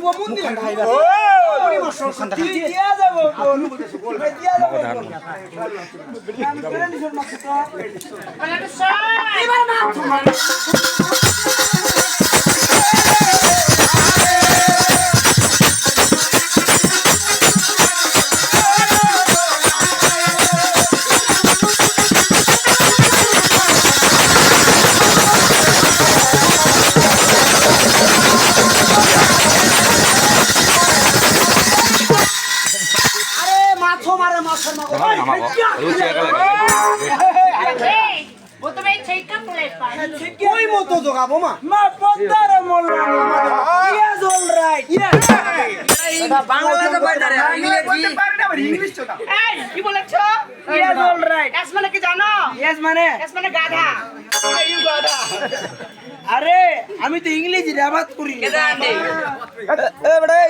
ও মন্দির খাইবা ও ওরে মশল কথা দিয়া যাব কোন দিয়া যাব আমি করে নিছর মাছ তো এবার না তোমার কই মতো জগাবো মা মা পদ্মার মোল্লা ইয়েস অল রাইট বাংলাতে বাইরে ইংরেজি ইংলিশ চোদা এই কি বলেছো ইয়েস অল রাইট এস মানে কি জানো ইয়েস মানে গাধা ইউ গাধা আরে আমি তো ইংলিশ রেবাত করি কেদা আন্টি এ বড়